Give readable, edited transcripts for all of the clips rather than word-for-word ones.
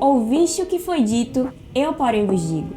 Ouviste o que foi dito, eu porém vos digo.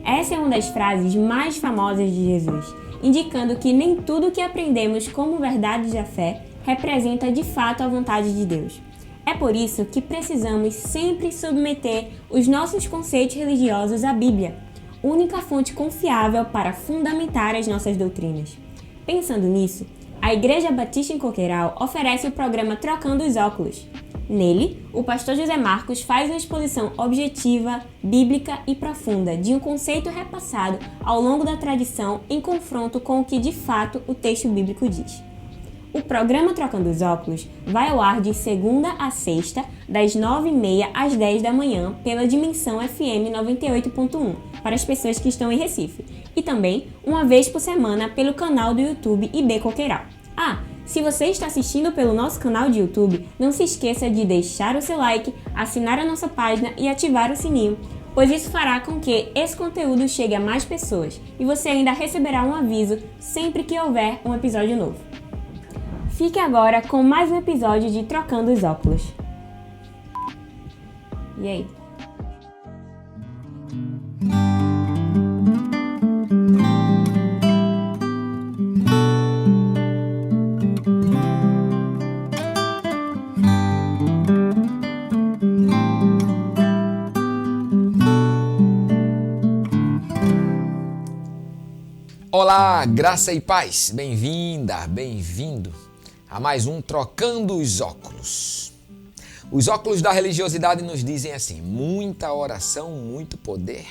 Essa é uma das frases mais famosas de Jesus, indicando que nem tudo que aprendemos como verdade da fé representa de fato a vontade de Deus. É por isso que precisamos sempre submeter os nossos conceitos religiosos à Bíblia, única fonte confiável para fundamentar as nossas doutrinas. Pensando nisso, a Igreja Batista em Coqueiral oferece o programa Trocando os Óculos. Nele, o pastor José Marcos faz uma exposição objetiva, bíblica e profunda de um conceito repassado ao longo da tradição em confronto com o que de fato o texto bíblico diz. O programa Trocando os Óculos vai ao ar de segunda a sexta, das 9h30 às 10 da manhã, pela Dimensão FM 98.1, para as pessoas que estão em Recife, e também uma vez por semana pelo canal do YouTube IB Coqueiral. Se você está assistindo pelo nosso canal de YouTube, não se esqueça de deixar o seu like, assinar a nossa página e ativar o sininho, pois isso fará com que esse conteúdo chegue a mais pessoas e você ainda receberá um aviso sempre que houver um episódio novo. Fique agora com mais um episódio de Trocando os Óculos. E aí? Olá, graça e paz, bem-vinda, bem-vindo a mais um Trocando os Óculos. Os óculos da religiosidade nos dizem assim: muita oração, muito poder,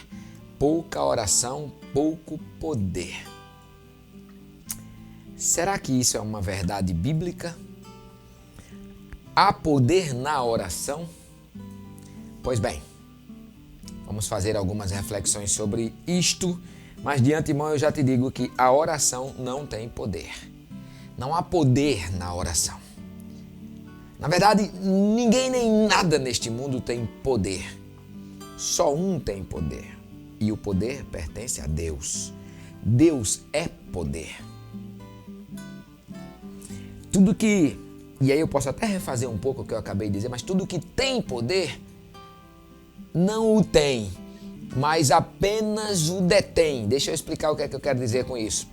pouca oração, pouco poder. Será que isso é uma verdade bíblica? Há poder na oração? Pois bem, vamos fazer algumas reflexões sobre isto. Mas de antemão eu já te digo que a oração não tem poder. Não há poder na oração. Na verdade, ninguém nem nada neste mundo tem poder. Só um tem poder. E o poder pertence a Deus. Deus é poder. Tudo que... E aí eu posso até refazer um pouco o que eu acabei de dizer, mas tudo que tem poder não o tem, mas apenas o detém. Deixa eu explicar o que é que eu quero dizer com isso.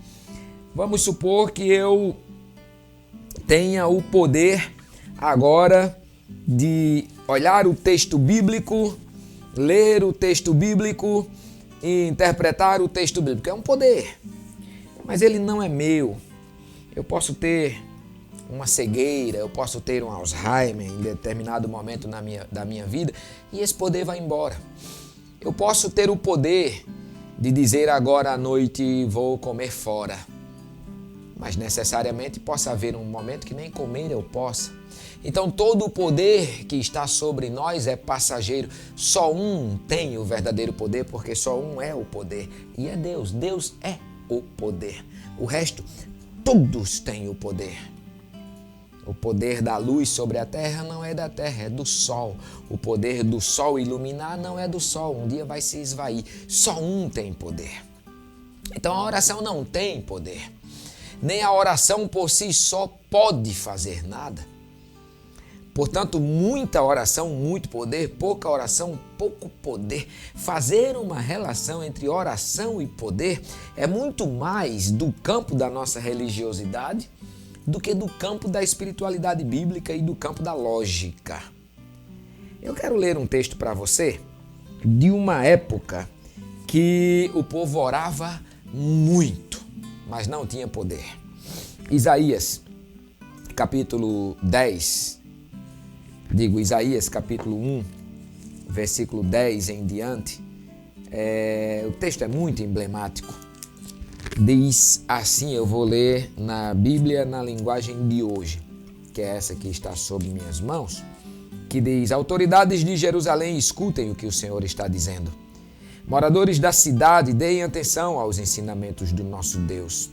Vamos supor que eu tenha o poder agora de olhar o texto bíblico, ler o texto bíblico e interpretar o texto bíblico. É um poder, mas ele não é meu. Eu posso ter uma cegueira, eu posso ter um Alzheimer em determinado momento da minha vida e esse poder vai embora. Eu posso ter o poder de dizer agora à noite vou comer fora, mas necessariamente possa haver um momento que nem comer eu possa. Então todo o poder que está sobre nós é passageiro. Só um tem o verdadeiro poder, porque só um é o poder, e é Deus. Deus é o poder. O resto, todos têm o poder. O poder da luz sobre a terra não é da terra, é do sol. O poder do sol iluminar não é do sol, um dia vai se esvair. Só um tem poder. Então a oração não tem poder. Nem a oração por si só pode fazer nada. Portanto, muita oração, muito poder, pouca oração, pouco poder. Fazer uma relação entre oração e poder é muito mais do campo da nossa religiosidade do que do campo da espiritualidade bíblica e do campo da lógica. Eu quero ler um texto para você de uma época que o povo orava muito, mas não tinha poder. Isaías, capítulo 1, versículo 10 em diante. O texto é muito emblemático. Diz assim, eu vou ler na Bíblia na linguagem de hoje, que é essa que está sob minhas mãos, que diz: autoridades de Jerusalém, escutem o que o Senhor está dizendo. Moradores da cidade, deem atenção aos ensinamentos do nosso Deus.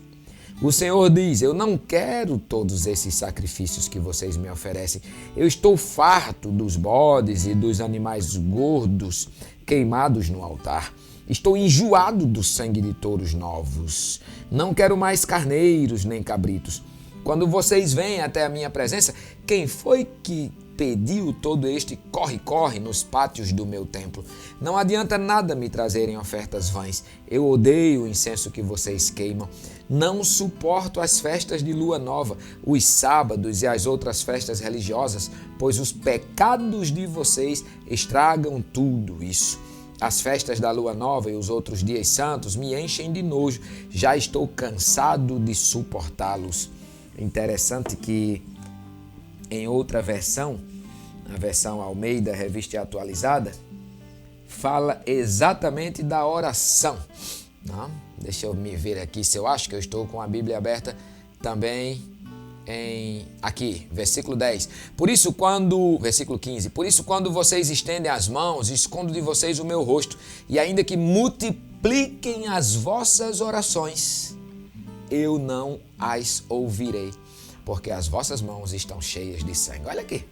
O Senhor diz: eu não quero todos esses sacrifícios que vocês me oferecem. Eu estou farto dos bodes e dos animais gordos queimados no altar. Estou enjoado do sangue de touros novos. Não quero mais carneiros nem cabritos. Quando vocês vêm até a minha presença, quem foi que impediu todo este corre-corre nos pátios do meu templo. Não adianta nada me trazerem ofertas vãs. Eu odeio o incenso que vocês queimam. Não suporto as festas de lua nova, os sábados e as outras festas religiosas, pois os pecados de vocês estragam tudo isso. As festas da lua nova e os outros dias santos me enchem de nojo. Já estou cansado de suportá-los. Interessante que em outra versão, a versão Almeida, Revista e Atualizada, fala exatamente da oração. Não? Deixa eu me ver aqui se eu acho que eu estou com a Bíblia aberta também aqui, versículo 10. Versículo 15. Por isso, quando vocês estendem as mãos, escondo de vocês o meu rosto, e ainda que multipliquem as vossas orações, eu não as ouvirei, porque as vossas mãos estão cheias de sangue. Olha aqui,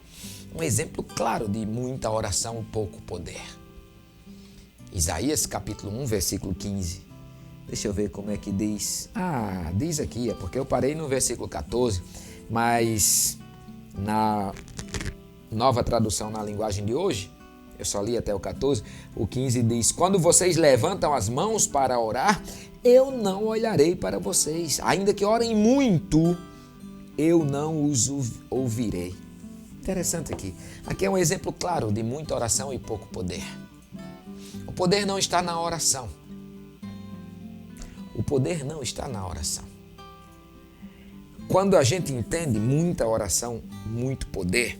um exemplo claro de muita oração e pouco poder. Isaías capítulo 1, versículo 15. Deixa eu ver como é que diz. Diz aqui, é porque eu parei no versículo 14, mas na nova tradução na linguagem de hoje, eu só li até o 14, o 15 diz: quando vocês levantam as mãos para orar, eu não olharei para vocês. Ainda que orem muito, eu não os ouvirei. Interessante aqui. Aqui é um exemplo claro de muita oração e pouco poder. O poder não está na oração. O poder não está na oração. Quando a gente entende muita oração, muito poder,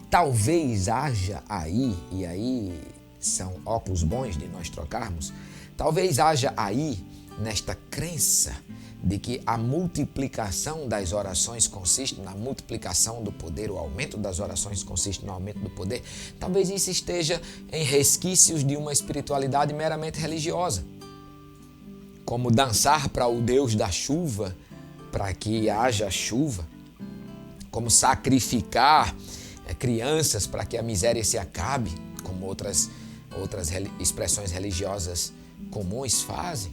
talvez haja aí, e aí são óculos bons de nós trocarmos, talvez haja aí, nesta crença de que a multiplicação das orações consiste na multiplicação do poder, o aumento das orações consiste no aumento do poder, talvez isso esteja em resquícios de uma espiritualidade meramente religiosa, como dançar para o Deus da chuva, para que haja chuva, como sacrificar crianças para que a miséria se acabe, como outras expressões religiosas comuns fazem,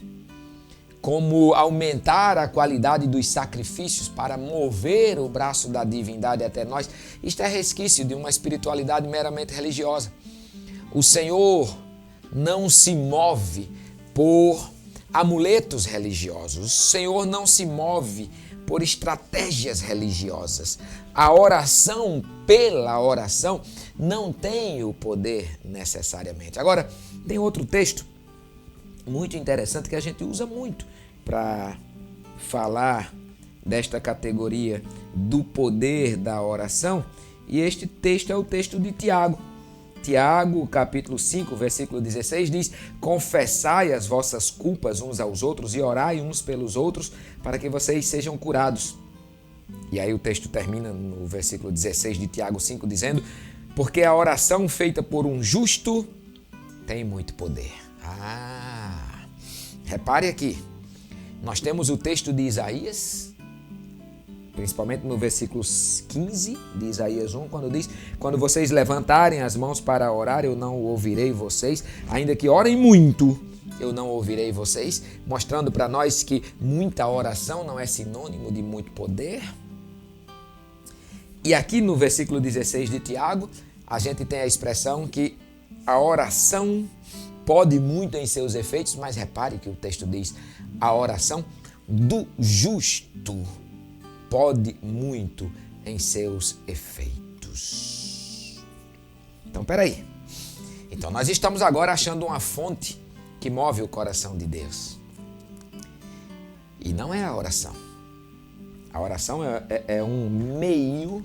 como aumentar a qualidade dos sacrifícios para mover o braço da divindade até nós. Isto é resquício de uma espiritualidade meramente religiosa. O Senhor não se move por amuletos religiosos. O Senhor não se move por estratégias religiosas. A oração pela oração não tem o poder necessariamente. Agora, tem outro texto muito interessante que a gente usa muito para falar desta categoria do poder da oração, e este texto é o texto de Tiago. Tiago, capítulo 5, versículo 16, diz: confessai as vossas culpas uns aos outros e orai uns pelos outros para que vocês sejam curados. E aí o texto termina no versículo 16 de Tiago 5, dizendo: porque a oração feita por um justo tem muito poder. Repare aqui, nós temos o texto de Isaías, principalmente no versículo 15 de Isaías 1, quando diz: quando vocês levantarem as mãos para orar, eu não ouvirei vocês, ainda que orem muito, eu não ouvirei vocês, mostrando para nós que muita oração não é sinônimo de muito poder. E aqui no versículo 16 de Tiago, a gente tem a expressão que a oração pode muito em seus efeitos, mas repare que o texto diz: a oração do justo pode muito em seus efeitos. Então, peraí. Então, nós estamos agora achando uma fonte que move o coração de Deus. E não é a oração. A oração é um meio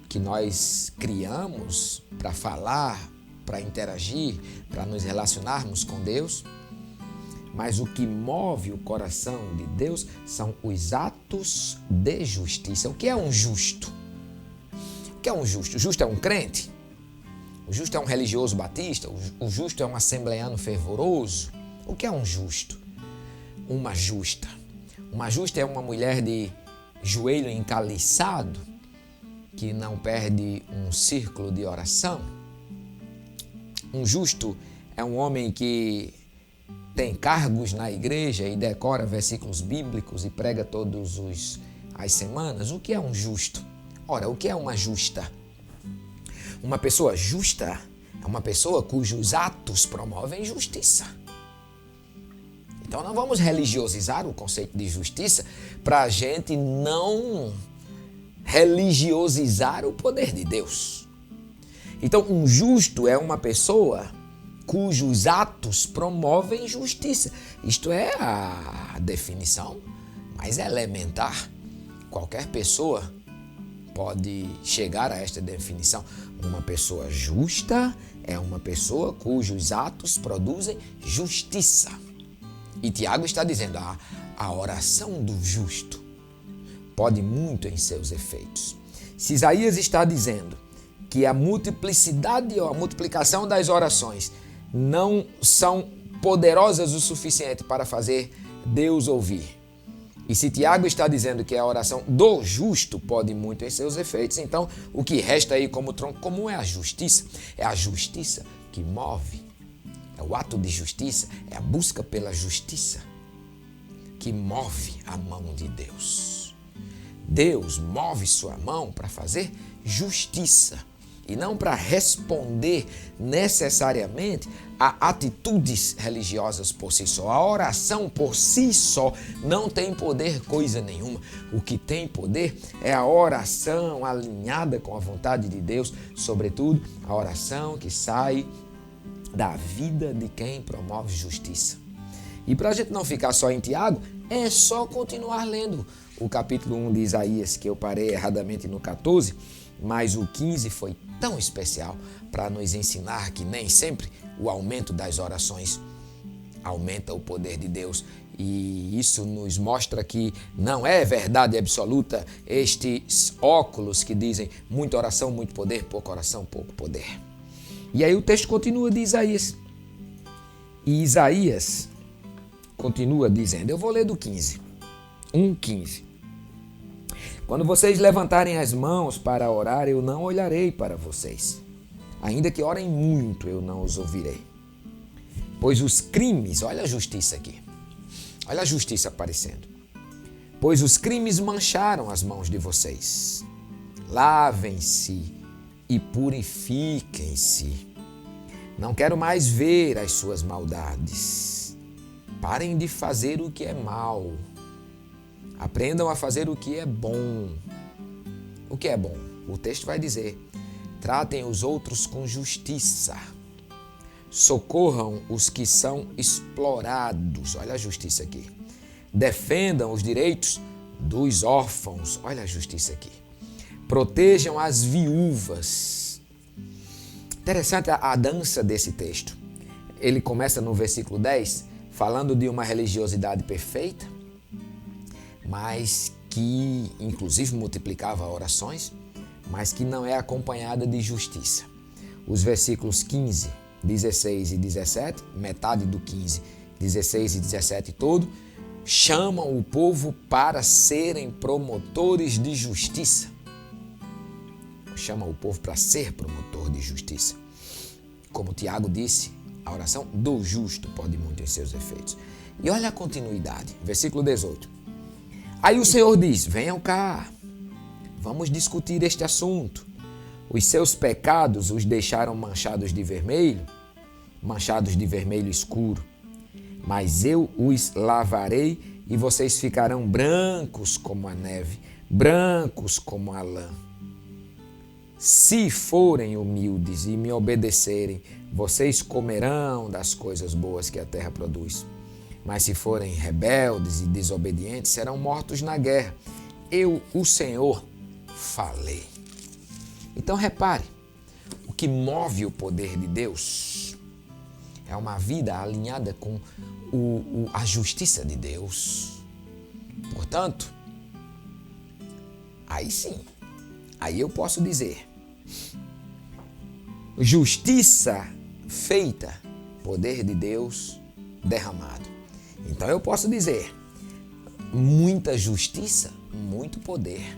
que nós criamos para falar, para interagir, para nos relacionarmos com Deus. Mas o que move o coração de Deus são os atos de justiça. O que é um justo? O que é um justo? O justo é um crente? O justo é um religioso batista? O justo é um assembleiano fervoroso? O que é um justo? Uma justa. Uma justa é uma mulher de joelho encaliçado, que não perde um círculo de oração. Um justo é um homem que tem cargos na igreja e decora versículos bíblicos e prega todos os as semanas, o que é um justo? Ora, o que é uma justa? Uma pessoa justa é uma pessoa cujos atos promovem justiça. Então não vamos religiosizar o conceito de justiça para a gente não religiosizar o poder de Deus. Então um justo é uma pessoa cujos atos promovem justiça. Isto é a definição mais elementar. Qualquer pessoa pode chegar a esta definição. Uma pessoa justa é uma pessoa cujos atos produzem justiça. E Tiago está dizendo, a oração do justo pode muito em seus efeitos. Se Isaías está dizendo que a multiplicidade ou a multiplicação das orações não são poderosas o suficiente para fazer Deus ouvir, e se Tiago está dizendo que a oração do justo pode muito em seus efeitos, então o que resta aí como tronco comum é a justiça. É a justiça que move. É o ato de justiça, é a busca pela justiça que move a mão de Deus. Deus move sua mão para fazer justiça e não para responder necessariamente a atitudes religiosas por si só. A oração por si só não tem poder coisa nenhuma. O que tem poder é a oração alinhada com a vontade de Deus, sobretudo a oração que sai da vida de quem promove justiça. E para a gente não ficar só em Tiago, é só continuar lendo o capítulo 1 de Isaías, que eu parei erradamente no 14, mas o 15 foi tão especial para nos ensinar que nem sempre o aumento das orações aumenta o poder de Deus. E isso nos mostra que não é verdade absoluta estes óculos que dizem muita oração, muito poder, pouca oração, pouco poder. E aí o texto continua de Isaías. E Isaías continua dizendo, eu vou ler do 15, 1:15. Quando vocês levantarem as mãos para orar, eu não olharei para vocês. Ainda que orem muito, eu não os ouvirei. Pois os crimes, olha a justiça aqui. Olha a justiça aparecendo. Pois os crimes mancharam as mãos de vocês. Lavem-se e purifiquem-se. Não quero mais ver as suas maldades. Parem de fazer o que é mal. Aprendam a fazer o que é bom. O que é bom? O texto vai dizer, tratem os outros com justiça. Socorram os que são explorados. Olha a justiça aqui. Defendam os direitos dos órfãos. Olha a justiça aqui. Protejam as viúvas. Interessante a dança desse texto. Ele começa no versículo 10, falando de uma religiosidade perfeita, mas que inclusive multiplicava orações, mas que não é acompanhada de justiça. Os versículos 15, 16 e 17, metade do 15, 16 e 17 todo, chamam o povo para serem promotores de justiça. Chama o povo para ser promotor de justiça. Como Tiago disse, a oração do justo pode muito em seus efeitos. E olha a continuidade, versículo 18. Aí o Senhor diz, venham cá, vamos discutir este assunto. Os seus pecados os deixaram manchados de vermelho escuro. Mas eu os lavarei e vocês ficarão brancos como a neve, brancos como a lã. Se forem humildes e me obedecerem, vocês comerão das coisas boas que a terra produz. Mas se forem rebeldes e desobedientes, serão mortos na guerra. Eu, o Senhor, falei. Então repare, o que move o poder de Deus é uma vida alinhada com a justiça de Deus. Portanto, aí sim, aí eu posso dizer, justiça feita, poder de Deus derramado. Então eu posso dizer, muita justiça, muito poder.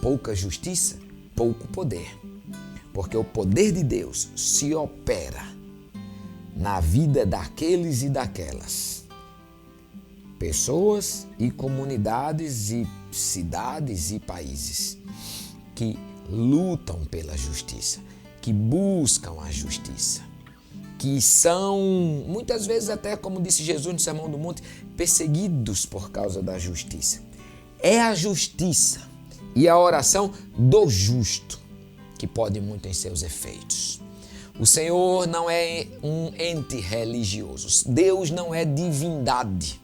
Pouca justiça, pouco poder. Porque o poder de Deus se opera na vida daqueles e daquelas pessoas e comunidades e cidades e países que lutam pela justiça, que buscam a justiça, que são, muitas vezes até, como disse Jesus no Sermão do Monte, perseguidos por causa da justiça. É a justiça e a oração do justo que pode muito em seus efeitos. O Senhor não é um ente religioso. Deus não é divindade.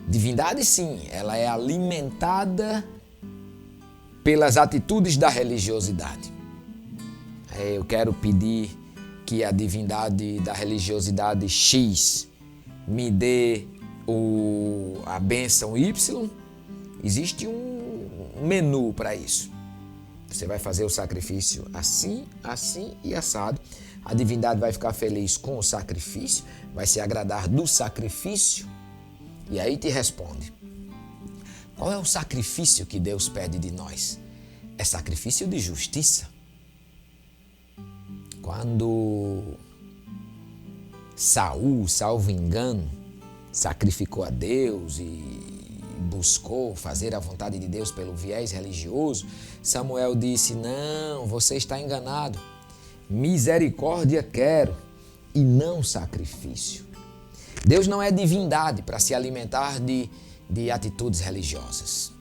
Divindade, sim, ela é alimentada pelas atitudes da religiosidade. Eu quero pedir que a divindade da religiosidade X me dê a bênção Y. Existe um menu para isso. Você vai fazer o sacrifício assim, assim e assado. A divindade vai ficar feliz com o sacrifício, vai se agradar do sacrifício e aí te responde. Qual é o sacrifício que Deus pede de nós? É sacrifício de justiça. Quando Saul, salvo engano, sacrificou a Deus e buscou fazer a vontade de Deus pelo viés religioso, Samuel disse, não, você está enganado. Misericórdia quero e não sacrifício. Deus não é divindade para se alimentar de atitudes religiosas.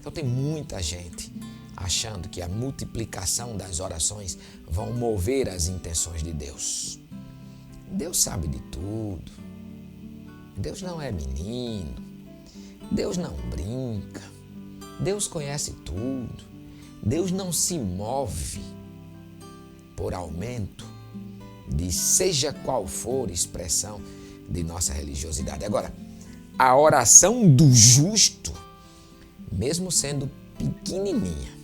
Então tem muita gente achando que a multiplicação das orações vão mover as intenções de Deus. Deus sabe de tudo. Deus não é menino. Deus não brinca. Deus conhece tudo. Deus não se move por aumento de seja qual for expressão de nossa religiosidade. Agora, a oração do justo, mesmo sendo pequenininha,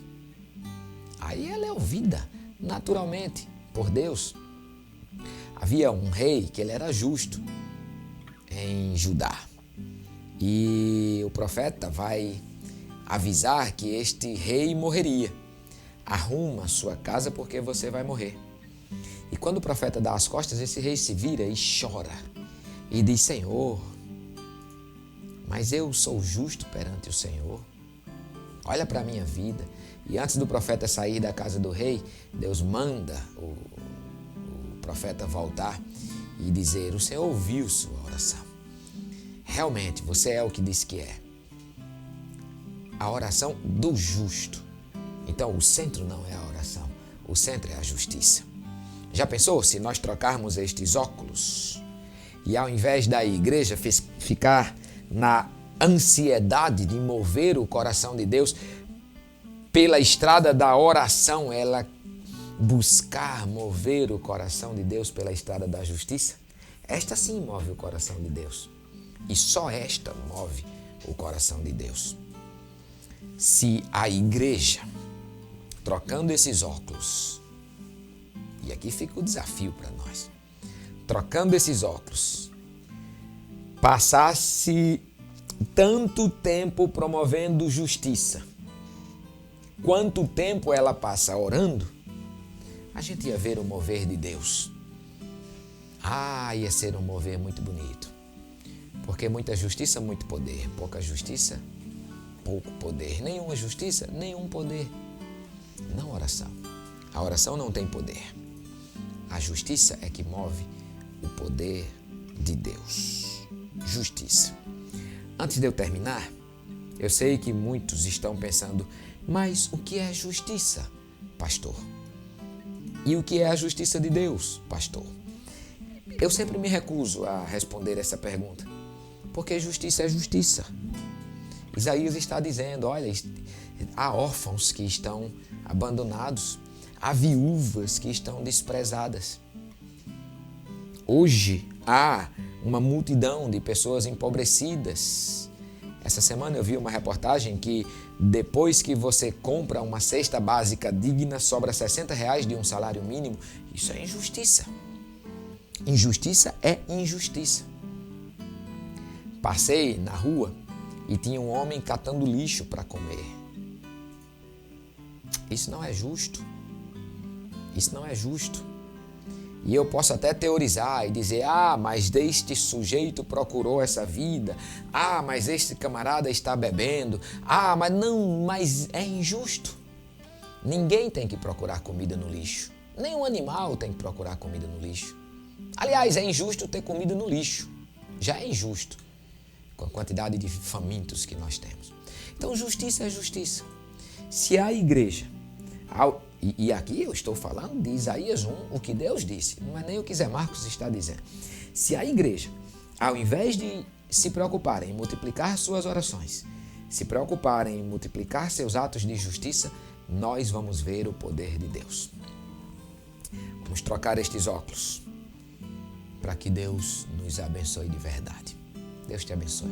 aí ela é ouvida naturalmente por Deus. Havia um rei que ele era justo em Judá. E o profeta vai avisar que este rei morreria. Arruma sua casa porque você vai morrer. E quando o profeta dá as costas, esse rei se vira e chora. E diz, Senhor, mas eu sou justo perante o Senhor. Olha para a minha vida. E antes do profeta sair da casa do rei, Deus manda o profeta voltar e dizer, o Senhor ouviu sua oração. Realmente, você é o que diz que é. A oração do justo. Então, o centro não é a oração. O centro é a justiça. Já pensou se nós trocarmos estes óculos e ao invés da igreja ficar na ansiedade de mover o coração de Deus pela estrada da oração, ela buscar mover o coração de Deus pela estrada da justiça? Esta sim move o coração de Deus. E só esta move o coração de Deus. Se a igreja, trocando esses óculos, e aqui fica o desafio para nós, trocando esses óculos, passasse tanto tempo promovendo justiça, quanto tempo ela passa orando, a gente ia ver o mover de Deus. Ia ser um mover muito bonito. Porque muita justiça, muito poder. Pouca justiça, pouco poder. Nenhuma justiça, nenhum poder. Não oração. A oração não tem poder. A justiça é que move o poder de Deus. Justiça. Antes de eu terminar, eu sei que muitos estão pensando, mas o que é justiça, pastor? E o que é a justiça de Deus, pastor? Eu sempre me recuso a responder essa pergunta, porque justiça é justiça. Isaías está dizendo, olha, há órfãos que estão abandonados, há viúvas que estão desprezadas. Hoje há uma multidão de pessoas empobrecidas. Essa semana eu vi uma reportagem que depois que você compra uma cesta básica digna, sobra R$60 de um salário mínimo. Isso é injustiça. Injustiça é injustiça. Passei na rua e tinha um homem catando lixo para comer. Isso não é justo. Isso não é justo. E eu posso até teorizar e dizer, mas este sujeito procurou essa vida, mas este camarada está bebendo, mas é injusto. Ninguém tem que procurar comida no lixo, nenhum animal tem que procurar comida no lixo. Aliás, é injusto ter comida no lixo, já é injusto com a quantidade de famintos que nós temos. Então, justiça é justiça. Se a igreja... E aqui eu estou falando de Isaías 1, o que Deus disse, não é nem o que Zé Marcos está dizendo. Se a igreja, ao invés de se preocuparem em multiplicar suas orações, se preocuparem em multiplicar seus atos de justiça, nós vamos ver o poder de Deus. Vamos trocar estes óculos para que Deus nos abençoe de verdade. Deus te abençoe.